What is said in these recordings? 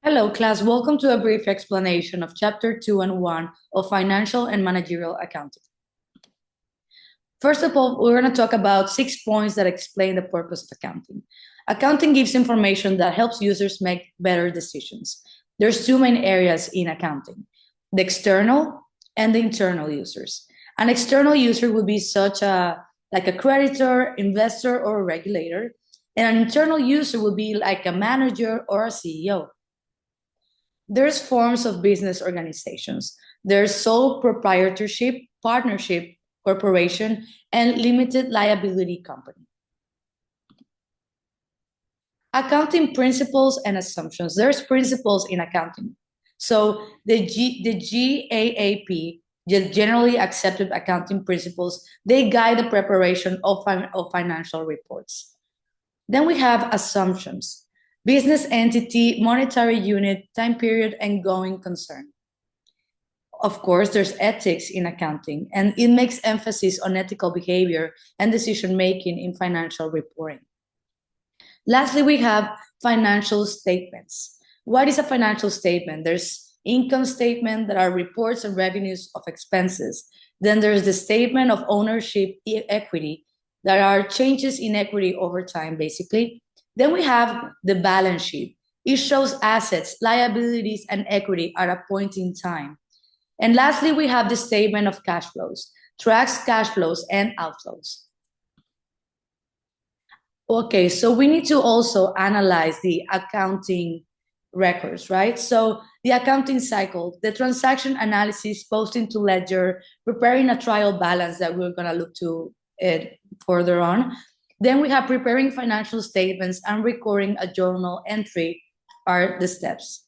Hello, class. Welcome to a brief explanation of Chapter 2 and 1 of Financial and Managerial Accounting. First of all, we're going to talk about 6 points that explain the purpose of accounting. Accounting gives information that helps users make better decisions. There's two main areas in accounting, the external and the internal users. An external user would be like a creditor, investor, or a regulator, and an internal user would be like a manager or a CEO. There's forms of business organizations. There's sole proprietorship, partnership, corporation, and limited liability company. Accounting principles and assumptions. There's principles in accounting. So the GAAP, the generally accepted accounting principles, they guide the preparation of financial reports. Then we have assumptions. Business entity, monetary unit, time period, and going concern. Of course, there's ethics in accounting, and it makes emphasis on ethical behavior and decision-making in financial reporting. Lastly, we have financial statements. What is a financial statement? There's income statement that are reports and revenues of expenses. Then there's the statement of ownership equity that are changes in equity over time, basically. Then we have the balance sheet. It shows assets, liabilities, and equity at a point in time. And lastly, we have the statement of cash flows, tracks cash flows and outflows. Okay, so we need to also analyze the accounting records, right? So the accounting cycle, the transaction analysis, posting to ledger, preparing a trial balance that we're gonna look to it further on. Then we have preparing financial statements and recording a journal entry are the steps.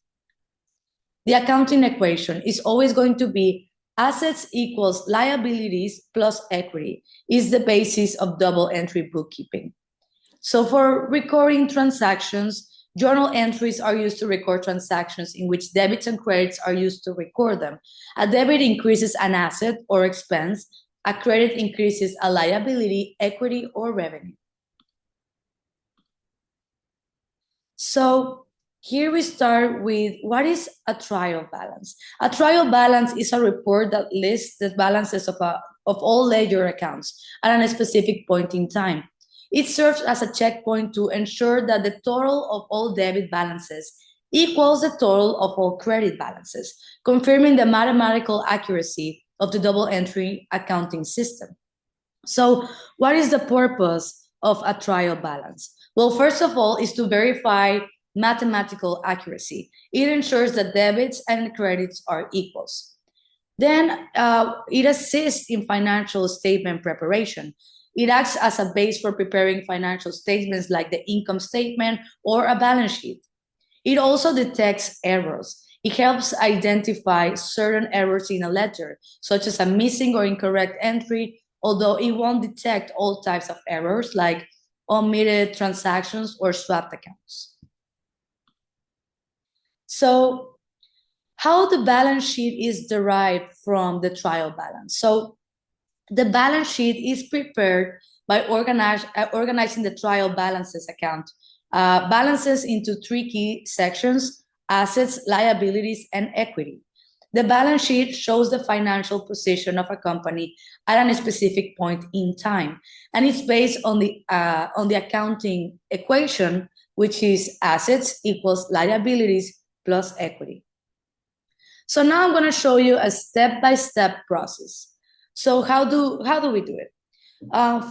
The accounting equation is always going to be assets equals liabilities plus equity is the basis of double entry bookkeeping. So for recording transactions, journal entries are used to record transactions in which debits and credits are used to record them. A debit increases an asset or expense. A credit increases a liability, equity, or revenue. So here we start with what is a trial balance? A trial balance is a report that lists the balances of all ledger accounts at a specific point in time. It serves as a checkpoint to ensure that the total of all debit balances equals the total of all credit balances, confirming the mathematical accuracy of the double entry accounting system. So what is the purpose of a trial balance? Well, first of all, is to verify mathematical accuracy. It ensures that debits and credits are equals. Then it assists in financial statement preparation. It acts as a base for preparing financial statements like the income statement or a balance sheet. It also detects errors. It helps identify certain errors in a ledger, such as a missing or incorrect entry, although it won't detect all types of errors like omitted transactions or swapped accounts. So how the balance sheet is derived from the trial balance. So the balance sheet is prepared by organizing the trial balances account, balances into three key sections: assets, liabilities, and equity. The balance sheet shows the financial position of a company at a specific point in time, and it's based on the accounting equation, which is assets equals liabilities plus equity. So now I'm going to show you a step-by-step process. So how do we do it?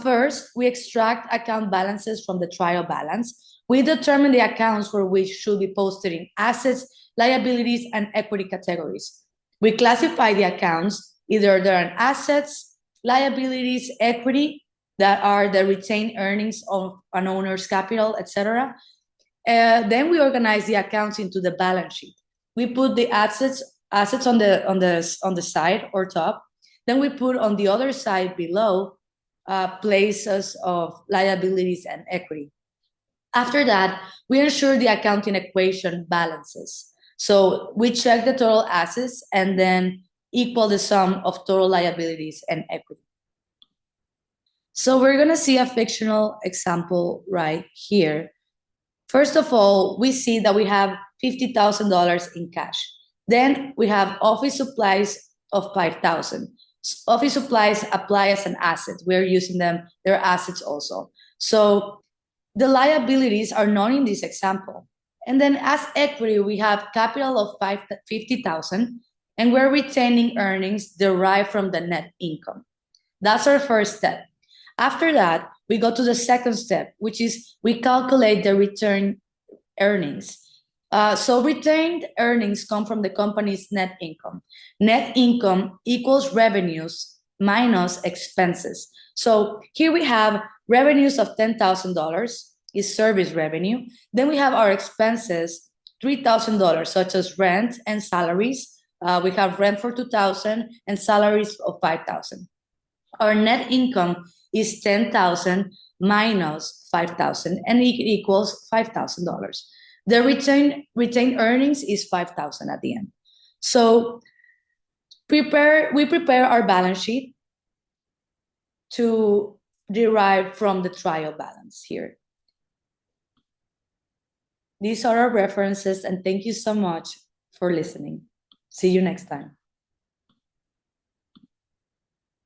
First, we extract account balances from the trial balance. We determine the accounts for which should be posted in assets, liabilities, and equity categories. We classify the accounts, either they're an assets, liabilities, equity, that are the retained earnings of an owner's capital, etc. Then we organize the accounts into the balance sheet. We put the assets on the side or top. Then we put on the other side below places of liabilities and equity. After that, we ensure the accounting equation balances. So we check the total assets and then equal the sum of total liabilities and equity. So we're going to see a fictional example right here. First of all, we see that we have $50,000 in cash. Then we have office supplies of 5,000. Office supplies apply as an asset. We're using them, they're assets also. So the liabilities are known in this example. And then as equity, we have capital of 50,000, and we're retaining earnings derived from the net income. That's our first step. After that, we go to the second step, which is we calculate the retained earnings. So retained earnings come from the company's net income. Net income equals revenues minus expenses. So here we have revenues of $10,000 is service revenue. Then we have our expenses, $3,000, such as rent and salaries. We have rent for $2,000 and salaries of $5,000. Our net income is $10,000 minus $5,000, and it equals $5,000. The retained earnings is $5,000 at the end. So we prepare our balance sheet to derive from the trial balance here. These are our references, and thank you so much for listening. See you next time.